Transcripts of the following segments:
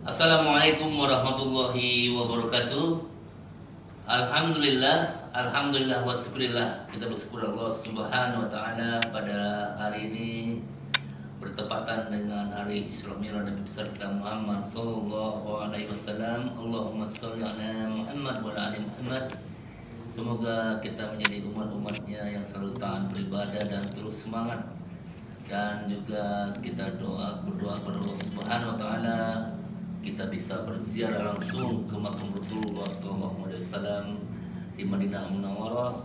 Assalamualaikum warahmatullahi wabarakatuh. Alhamdulillah wa syukurillah. Kita bersyukur Allah Subhanahu wa taala pada hari ini bertepatan dengan hari Isra Mi'raj Nabi besar kita Muhammad sallallahu alaihi wasallam. Allahumma shalli ala Muhammad wa ala ali Muhammad. Semoga kita menjadi umat-umatnya yang selalu taat beribadah dan terus semangat. Dan juga kita berdoa kepada Allah Subhanahu wa taala kita bisa berziarah langsung ke makam Rasulullah SAW di Madinah Munawwarah.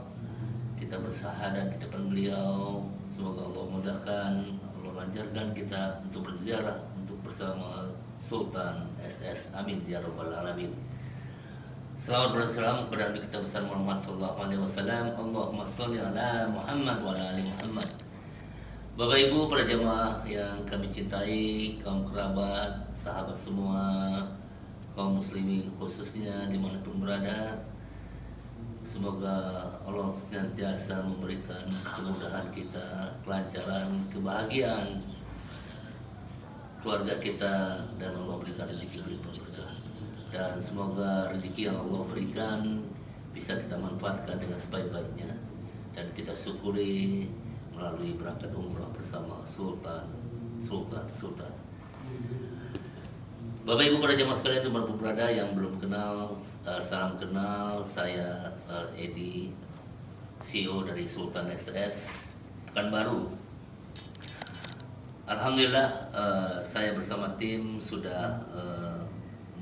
Kita bersahadat di depan beliau. Semoga Allah mudahkan, Allah lancarkan kita untuk berziarah untuk bersama Sultan SS. Amin ya rabbal alamin. Salawat bersalam kepada Nabi kita besar Muhammad SAW. Allahumma sholli ala Muhammad wa ala ali Muhammad. Bapak Ibu para jemaah yang kami cintai, kaum kerabat, sahabat semua, kaum muslimin khususnya dimanapun berada, semoga Allah senantiasa memberikan kemudahan kita, kelancaran, kebahagiaan keluarga kita, dan Allah berikan rezeki berkah. Dan semoga rezeki yang Allah berikan bisa kita manfaatkan dengan sebaik-baiknya dan kita syukuri melalui berangkat umrah bersama Sultan. Bapak Ibu para jemaah sekalian dimanapun berada yang belum kenal, salam kenal, saya Edi, CEO dari Sultan SS Pekanbaru. Alhamdulillah saya bersama tim sudah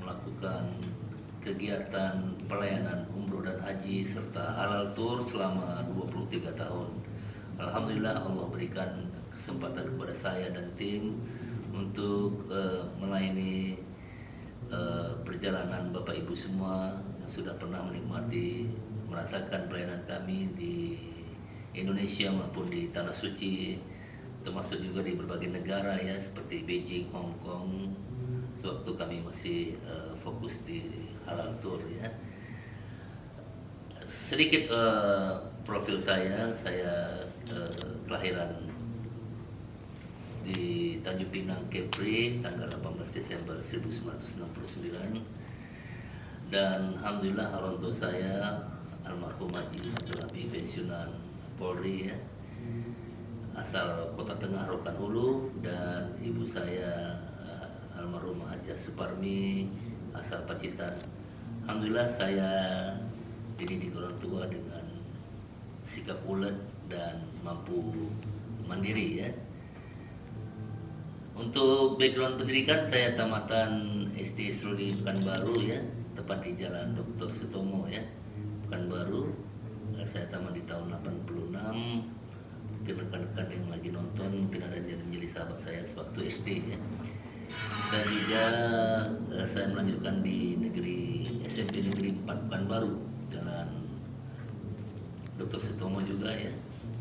melakukan kegiatan pelayanan umroh dan haji serta halal tour selama 23 tahun. Alhamdulillah Allah berikan kesempatan kepada saya dan tim untuk melayani perjalanan Bapak Ibu semua yang sudah pernah menikmati merasakan pelayanan kami di Indonesia maupun di Tanah Suci, termasuk juga di berbagai negara ya seperti Beijing, Hong Kong. Sewaktu kami masih fokus di halal tour ya. Sedikit profil saya kelahiran di Tanjung Pinang, Kepri, tanggal 18 Desember 1969. Dan alhamdulillah orang tua saya almarhum Haji Abdul Habib pensiunan Polri ya, asal Kota Tengah Rokan Hulu, dan ibu saya almarhum Haja Suparmi asal Pacitan. Alhamdulillah saya dididik orang tua dengan sikap ulet dan mampu mandiri ya. Untuk background pendidikan saya tamatan SD Seruni Pekanbaru ya, tepat di Jalan Dr. Sutomo ya, Pekanbaru. Saya tamat di tahun 86. Mungkin rekan-rekan yang lagi nonton mungkin ada yang menjadi sahabat saya sewaktu SD ya. Dan juga saya melanjutkan di SMP Negeri 4 Pekanbaru, Jalan Dr. Sutomo juga ya,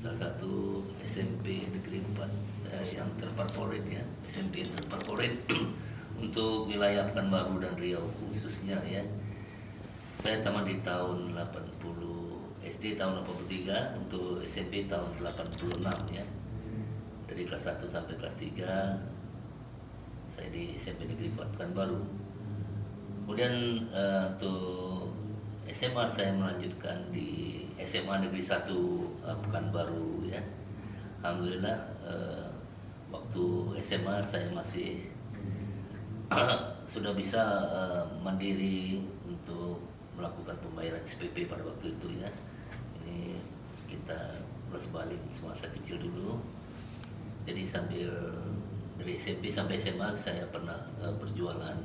salah satu SMP Negeri 4 yang terfavorit ya, SMP yang terfavorit untuk wilayah Pekanbaru dan Riau khususnya ya. Saya tamat di tahun 80, SD tahun 83, untuk SMP tahun 86 ya. Dari kelas 1 sampai kelas 3 saya di SMP Negeri 4 Pekanbaru. Kemudian untuk SMA saya melanjutkan di SMA Negeri 1 Pekanbaru ya. Alhamdulillah waktu SMA saya masih sudah bisa mandiri untuk melakukan pembayaran SPP pada waktu itu ya. Ini kita ulas balik semasa kecil dulu. Jadi sambil dari SMP sampai SMA saya pernah berjualan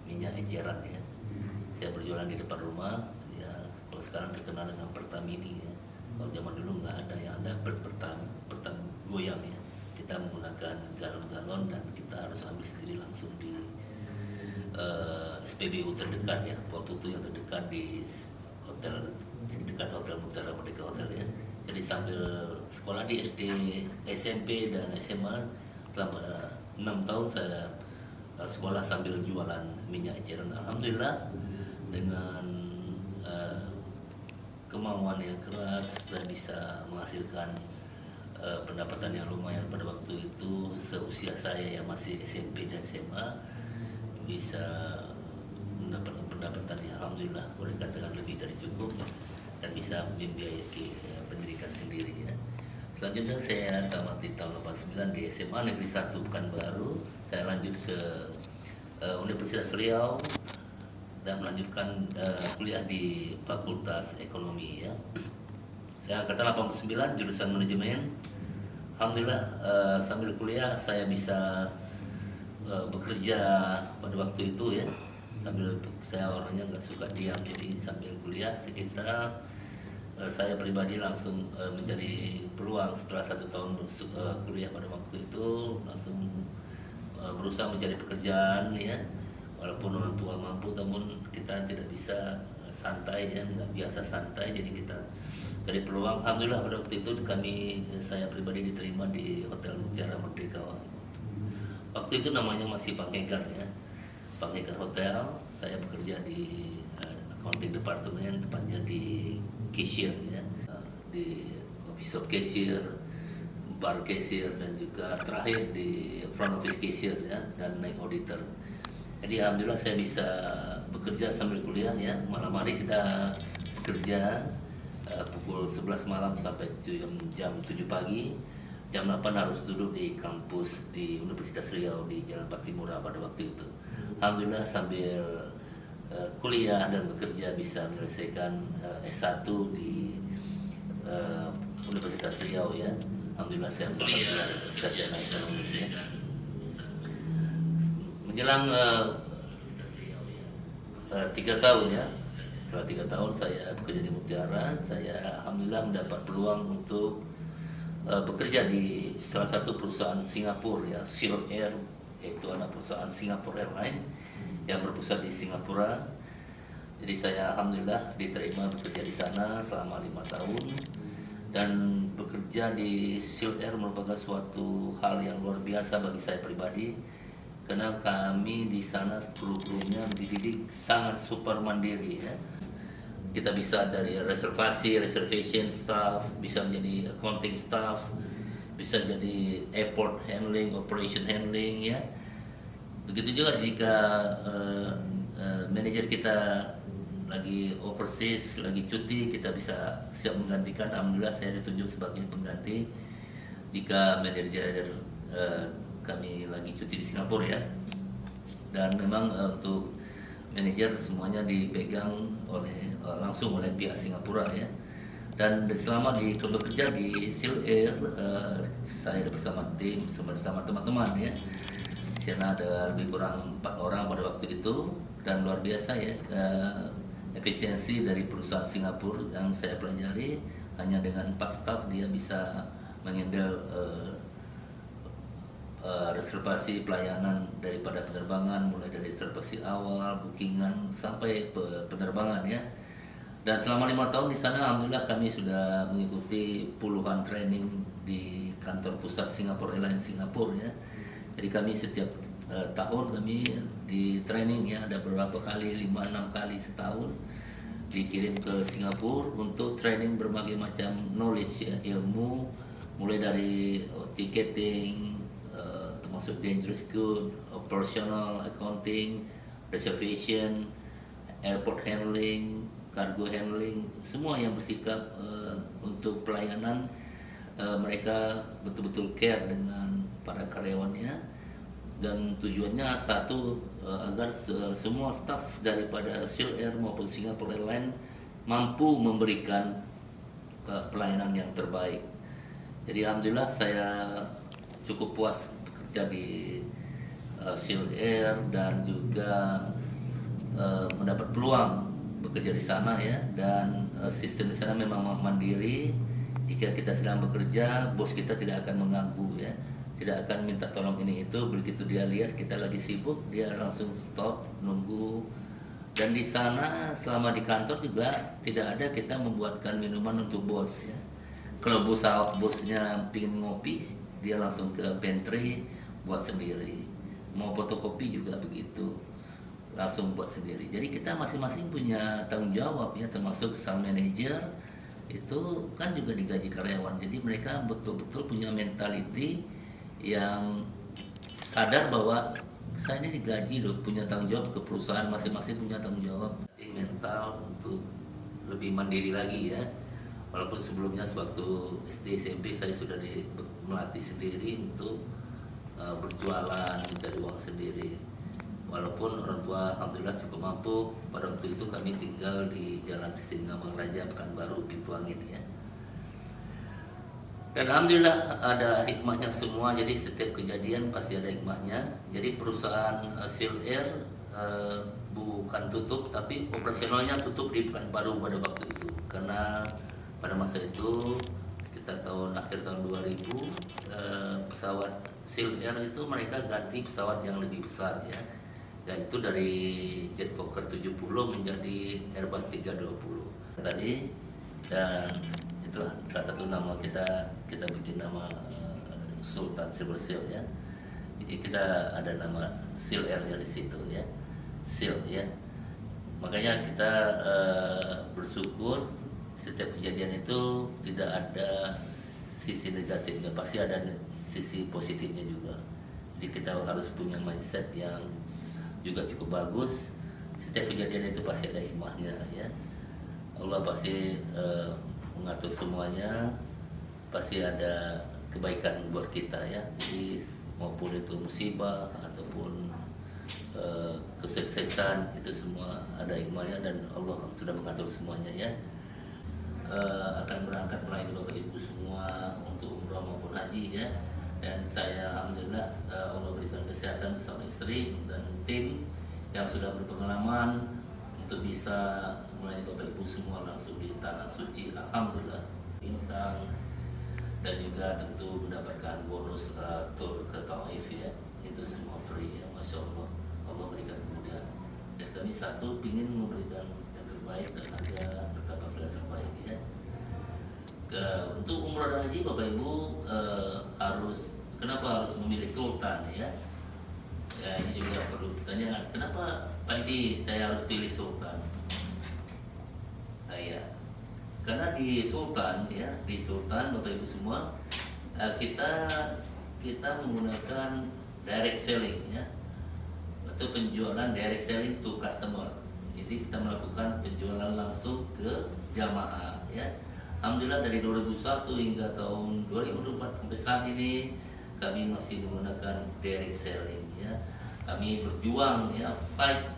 minyak eceran ya. Saya berjualan di depan rumah ya. Kalau sekarang terkenal dengan Pertamini ya. Kalau zaman dulu nggak ada, yang ada pertam goyang ya. Kita menggunakan galon-galon dan kita harus ambil sendiri langsung di SPBU terdekat ya. Waktu itu yang terdekat di hotel, dekat Hotel Mutiara Merdeka Hotel ya. Jadi sambil sekolah di SD, SMP dan SMA selama 6 tahun saya sekolah sambil jualan minyak eceran. Alhamdulillah dengan kemauan yang keras dan bisa menghasilkan pendapatan yang lumayan pada waktu itu seusia saya yang masih SMP dan SMA. bisa mendapatkan pendapatan yang alhamdulillah boleh katakan lebih dari cukup dan bisa membiayai pendidikan sendiri ya. Selanjutnya saya tamat di tahun 89 di SMA Negeri 1 Pekanbaru. Saya lanjut ke Universitas Riau dan melanjutkan kuliah di Fakultas Ekonomi ya. Saya angkatan 89 jurusan manajemen. Alhamdulillah sambil kuliah saya bisa bekerja pada waktu itu ya. Sambil saya orangnya nggak suka diam, jadi sambil kuliah sekitar saya pribadi langsung mencari peluang setelah 1 tahun kuliah pada waktu itu langsung berusaha mencari pekerjaan ya. Walaupun orang tua mampu, namun kita tidak bisa santai ya, nggak biasa santai, jadi kita cari peluang. Alhamdulillah pada waktu itu saya pribadi diterima di Hotel Mutiara Merdeka. Waktu itu namanya masih Panghegar ya, Panghegar Hotel. Saya bekerja di accounting department, tepatnya di cashier ya, di office of cashier, bar cashier, dan juga terakhir di front office cashier ya, dan naik auditor. Jadi alhamdulillah saya bisa bekerja sambil kuliah ya. Malam hari kita bekerja pukul 11 malam sampai jam 7 pagi. Jam 8 harus duduk di kampus di Universitas Riau di Jalan Patimura pada waktu itu. Alhamdulillah sambil kuliah dan bekerja bisa menyelesaikan S1 di Universitas Riau ya. Alhamdulillah saya mendapatkan sarjana ekonomi ya. Menjelang 3 tahun ya, setelah 3 tahun saya bekerja di Mutiara, saya alhamdulillah mendapat peluang untuk bekerja di salah satu perusahaan Singapura ya, Silk Air, yaitu anak perusahaan Singapore Airlines yang berpusat di Singapura. Jadi saya alhamdulillah diterima bekerja di sana selama 5 tahun, dan bekerja di Silk Air merupakan suatu hal yang luar biasa bagi saya pribadi, karena kami di sana kru-krunya dididik sangat super mandiri ya. Kita bisa dari reservation staff, bisa menjadi accounting staff, bisa jadi airport handling, operation handling ya. Begitu juga jika manajer kita lagi overseas, lagi cuti, kita bisa siap menggantikan. Alhamdulillah saya ditunjuk sebagai pengganti jika manajer kami lagi cuti di Singapura ya. Dan memang untuk manajer semuanya dipegang langsung oleh pihak Singapura ya. Dan selama bekerja di Silk Air, saya bersama tim, bersama teman-teman ya. Di sana ada lebih kurang 4 orang pada waktu itu, dan luar biasa ya efisiensi dari perusahaan Singapura yang saya pelajari. Hanya dengan 4 staff dia bisa menghandle reservasi pelayanan daripada penerbangan, mulai dari reservasi awal, bookingan sampai penerbangan ya. Dan selama 5 tahun di sana alhamdulillah kami sudah mengikuti puluhan training di kantor pusat Singapore Airlines Singapura ya. Jadi kami setiap tahun kami di training ya, ada beberapa kali, 5-6 kali setahun dikirim ke Singapura untuk training berbagai macam knowledge ya, ilmu, mulai dari ticketing, termasuk dangerous good, operational accounting, reservation, airport handling, cargo handling, semua yang bersikap untuk pelayanan mereka betul-betul care dengan para karyawannya, dan tujuannya satu, agar semua staf daripada Silk Air maupun Singapore Airlines mampu memberikan pelayanan yang terbaik. Jadi alhamdulillah saya cukup puas bekerja di Silk Air, dan juga mendapat peluang bekerja di sana ya. Dan sistem di sana memang mandiri. Jika kita sedang bekerja, bos kita tidak akan mengganggu ya, tidak akan minta tolong ini itu. Begitu dia lihat kita lagi sibuk, dia langsung stop, nunggu. Dan di sana selama di kantor juga tidak ada kita membuatkan minuman untuk bos ya. Kalau bosnya pingin ngopi, dia langsung ke pantry buat sendiri. Mau fotokopi juga begitu, langsung buat sendiri. Jadi kita masing-masing punya tanggung jawab ya, termasuk sang manajer itu kan juga digaji karyawan. Jadi mereka betul-betul punya mentality yang sadar bahwa saya ini digaji loh, punya tanggung jawab ke perusahaan, masing-masing punya tanggung jawab. Mental untuk lebih mandiri lagi ya. Walaupun sebelumnya sewaktu SD SMP saya sudah melatih sendiri untuk berjualan, mencari uang sendiri. Walaupun orang tua alhamdulillah cukup mampu, pada waktu itu kami tinggal di Jalan Sisingamang Raja, Pekanbaru, Pintu Angin ya. Dan alhamdulillah ada hikmahnya semua, jadi setiap kejadian pasti ada hikmahnya. Jadi perusahaan Seal Air bukan tutup, tapi operasionalnya tutup di Pekanbaru pada waktu itu. Karena pada masa itu sekitar akhir tahun 2000 pesawat Seal Air itu mereka ganti pesawat yang lebih besar ya, yaitu dari Jet Fokker 70 menjadi Airbus 320 tadi. Dan itulah salah satu nama kita bikin nama Sultan Silver Seal ya. Jadi kita ada nama Seal Air-nya di situ ya, Seal ya. Makanya kita bersyukur setiap kejadian itu tidak ada sisi negatifnya, pasti ada sisi positifnya juga. Jadi kita harus punya mindset yang juga cukup bagus. Setiap kejadian itu pasti ada hikmahnya ya. Allah pasti mengatur semuanya, pasti ada kebaikan buat kita ya. Jadi maupun itu musibah ataupun kesuksesan, itu semua ada hikmahnya dan Allah sudah mengatur semuanya ya. Akan berangkat melayani Bapak Ibu semua untuk umrah maupun haji ya. Dan saya alhamdulillah Allah berikan kesehatan bersama istri dan tim yang sudah berpengalaman untuk bisa melayani Bapak Ibu semua langsung di tanah suci, alhamdulillah. Bintang dan juga tentu mendapatkan bonus tour ke Taif ya, itu semua free ya, masya Allah. Allah berikan kemudian, dan kami satu ingin memberikan yang terbaik dan ada serta fasilitas terbaik ya. Untuk umrah dan haji Bapak Ibu kenapa harus memilih Sultan ya? Ya ini juga perlu pertanyaan. Kenapa Pak Edi saya harus pilih Sultan? Nah ya, karena di Sultan ya, di Sultan Bapak Ibu semua kita menggunakan direct selling ya, atau penjualan direct selling to customer. Jadi kita melakukan penjualan langsung ke jamaah ya. Alhamdulillah dari 2001 hingga tahun 2024 sampai saat ini kami masih menggunakan direct selling ya. Kami berjuang ya, fight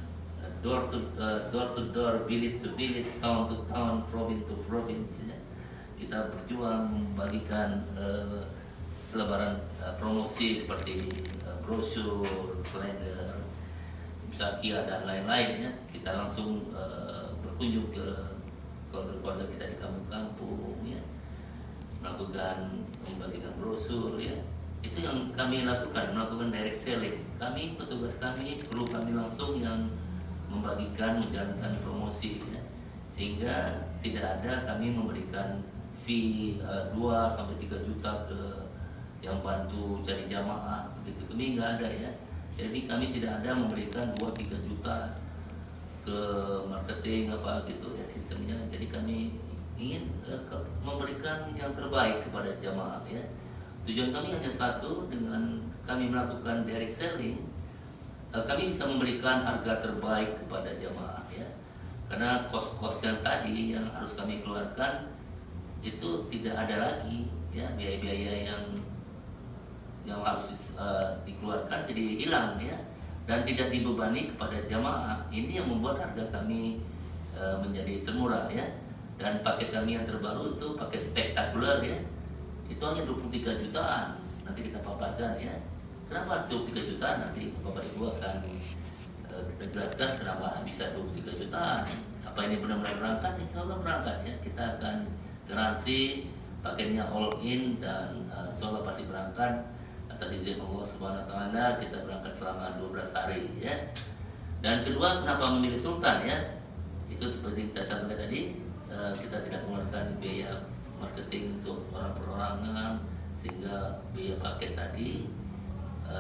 door to door, village to village, town to town, province to province ya. Kita berjuang membagikan selebaran promosi seperti brosur, kalender, Sakia dan lain-lain ya. Kita langsung berkunjung ke keluarga kita di kampung-kampung ya, membagikan brosur ya. Itu yang kami lakukan, melakukan direct selling. Petugas kami, kru kami langsung yang membagikan, menjalankan promosi ya. Sehingga tidak ada kami memberikan fee 2-3 juta ke yang bantu cari jamaah begitu, kami nggak ada ya. Jadi kami tidak ada memberikan 2-3 juta ke marketing apa gitu ya sistemnya. Jadi kami ingin memberikan yang terbaik kepada jamaah ya. Tujuan kami hanya satu, dengan kami melakukan direct selling, kami bisa memberikan harga terbaik kepada jamaah ya. Karena kos-kos yang tadi yang harus kami keluarkan itu tidak ada lagi ya, biaya-biaya yang harus dikeluarkan jadi hilang ya, dan tidak dibebani kepada jamaah. Ini yang membuat harga kami menjadi termurah ya. Dan paket kami yang terbaru itu paket spektakuler ya, itu hanya 23 jutaan. Nanti kita paparkan ya, kenapa 23 jutaan, nanti Bapak Ibu akan kita jelaskan kenapa bisa 23 jutaan. Apa ini benar-benar berangkat? Insya Allah berangkat ya. Kita akan garansi paketnya all in, dan insya Allah pasti berangkat atas izin Allah Subhanahu wa Ta'ala. Kita berangkat selama 12 hari ya. Dan kedua, kenapa memilih Sultan ya? Itu seperti kita sampaikan tadi, kita tidak mengeluarkan biaya marketing untuk orang perorangan, sehingga biaya paket tadi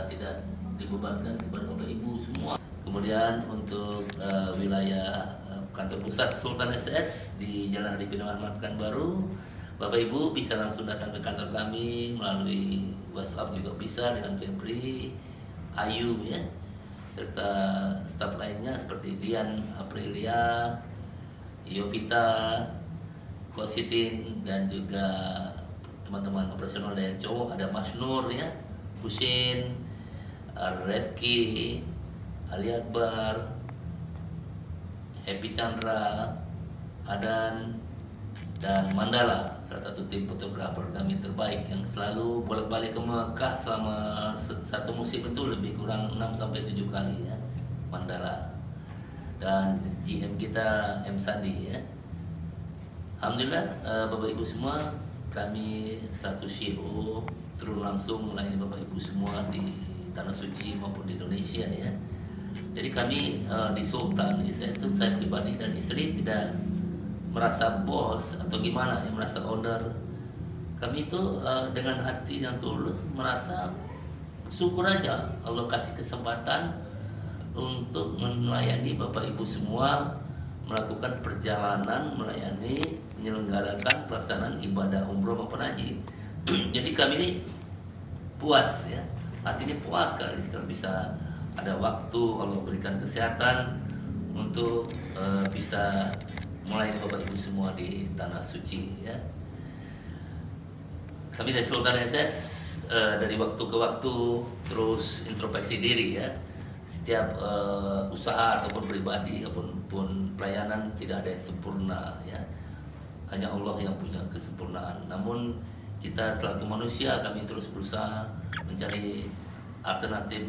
tidak dibebankan kepada Bapak Ibu semua. Kemudian untuk wilayah kantor pusat Sultan SS di Jalan Arifin Ahmad Pekanbaru, Bapak Ibu bisa langsung datang ke kantor kami melalui WhatsApp juga bisa dengan Febri, Ayu ya. serta staf lainnya seperti Dian Aprilia, Yovita, Kositin, dan juga teman-teman operasional yang cowok, ada Mas Nur ya, Husin, Refki, Ali Akbar, Happy Chandra, Adan, dan Mandala, salah satu tim fotografer kami terbaik yang selalu bolak-balik ke Mekah selama satu musim itu lebih kurang 6-7 kali ya, Mandala. Dan GM kita M Sandi ya. Alhamdulillah Bapak Ibu semua, kami selaku CEO turun langsung melayani Bapak Ibu semua di Tanah Suci maupun di Indonesia ya. Jadi kami di Sultan, saya pribadi dan istri tidak merasa bos atau gimana ya, merasa owner. Kami itu dengan hati yang tulus merasa syukur aja Allah kasih kesempatan untuk melayani Bapak Ibu semua, melakukan perjalanan melayani, menyelenggarakan pelaksanaan ibadah umroh maupun haji. Jadi kami ini puas ya, hatinya puas sekali kalau bisa ada waktu Allah berikan kesehatan untuk bisa melayani Bapak Ibu semua di Tanah Suci ya. Kami dari Sultan SS dari waktu ke waktu terus introspeksi diri ya. Setiap usaha ataupun pribadi ataupun pelayanan tidak ada yang sempurna ya. Hanya Allah yang punya kesempurnaan. Namun kita selaku manusia, kami terus berusaha mencari alternatif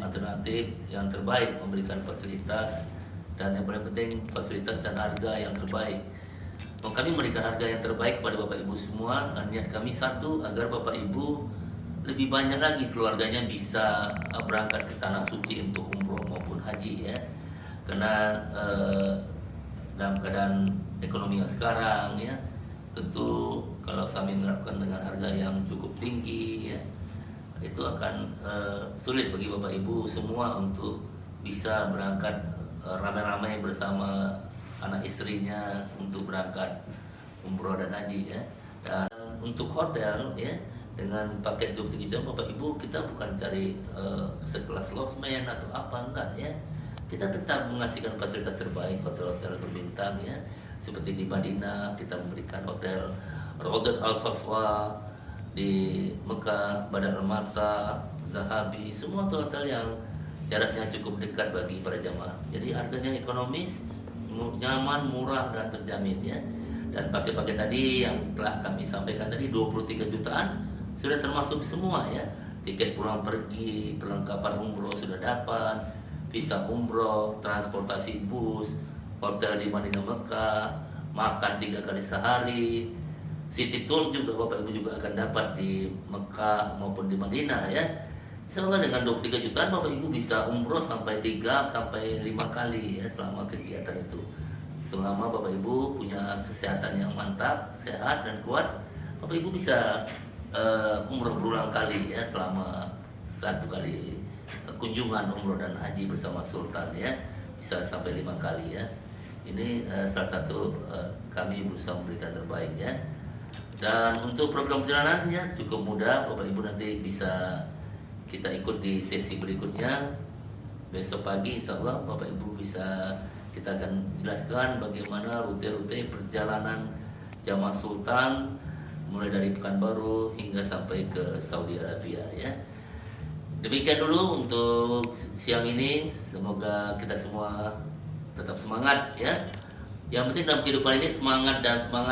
yang terbaik, memberikan fasilitas, dan yang paling penting fasilitas dan harga yang terbaik. Kami memberikan harga yang terbaik kepada Bapak Ibu semua. Niat kami satu, agar Bapak Ibu lebih banyak lagi keluarganya bisa berangkat ke Tanah Suci untuk umroh maupun haji ya. Karena dalam keadaan ekonomi yang sekarang ya, tentu kalau kami menerapkan dengan harga yang cukup tinggi ya, itu akan sulit bagi Bapak Ibu semua untuk bisa berangkat ramai-ramai bersama anak istrinya untuk berangkat umroh dan haji ya. Dan untuk hotel ya, dengan paket 23 jam Bapak Ibu, kita bukan cari sekelas losmen atau apa, enggak ya. Kita tetap mengasihkan fasilitas terbaik, hotel-hotel berbintang ya, seperti di Madinah kita memberikan hotel Raudat Al Safwa, di Mekah Badar Al Masa, Zahabi, semua hotel yang jaraknya cukup dekat bagi para jamaah. Jadi harganya ekonomis, nyaman, murah, dan terjamin ya. Dan paket-paket tadi yang telah kami sampaikan tadi 23 jutaan sudah termasuk semua ya. Tiket pulang pergi, perlengkapan umroh sudah dapat, visa umroh, transportasi bus, hotel di Madinah Mekah, makan 3 kali sehari, city tour juga Bapak Ibu juga akan dapat di Mekah maupun di Madinah ya. Semoga dengan 23 jutaan Bapak Ibu bisa umroh sampai 3 sampai 5 kali ya selama kegiatan itu. Selama Bapak Ibu punya kesehatan yang mantap, sehat dan kuat, Bapak Ibu bisa umroh berulang kali ya selama 1 kali kunjungan umroh dan haji bersama Sultan ya. Bisa sampai 5 kali ya. Ini salah satu kami berusaha memberikan terbaik ya. Dan untuk program perjalanannya cukup mudah, Bapak Ibu nanti bisa kita ikut di sesi berikutnya. Besok pagi insya Allah Bapak Ibu bisa, kita akan jelaskan bagaimana rute-rute perjalanan jamaah Sultan mulai dari Pekanbaru hingga sampai ke Saudi Arabia ya. Demikian dulu untuk siang ini, semoga kita semua tetap semangat ya. Yang penting dalam kehidupan ini semangat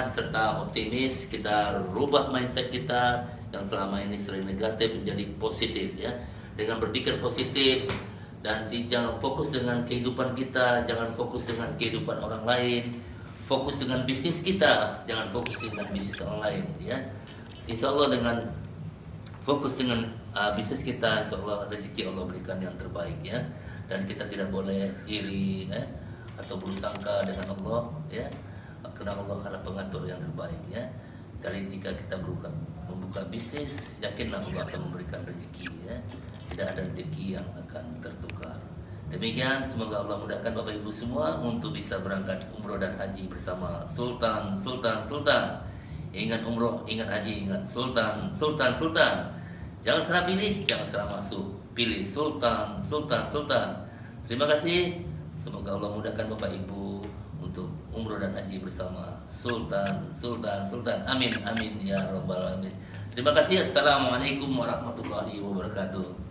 serta optimis. Kita rubah mindset kita yang selama ini sering negatif menjadi positif ya. Dengan berpikir positif dan jangan fokus dengan kehidupan kita, jangan fokus dengan kehidupan orang lain. Fokus dengan bisnis kita, jangan fokus dengan bisnis orang lain ya. Insya Allah dengan fokus dengan bisnis kita, insya Allah rezeki Allah berikan yang terbaik ya. Dan kita tidak boleh iri ya, atau bersangka dengan Allah ya, karena Allah adalah pengatur yang terbaik ya. Jadi jika kita membuka bisnis, yakinlah Allah akan memberikan rezeki ya. Tidak ada rezeki yang akan tertukar. Demikian, semoga Allah mudahkan Bapak Ibu semua untuk bisa berangkat umroh dan haji bersama Sultan. Ingat umroh, ingat haji, ingat Sultan. Jangan salah pilih, jangan salah masuk. Pilih Sultan. Terima kasih. Semoga Allah mudahkan Bapak Ibu untuk umroh dan haji bersama Sultan. Amin, amin ya robbal alamin. Terima kasih. Assalamualaikum warahmatullahi wabarakatuh.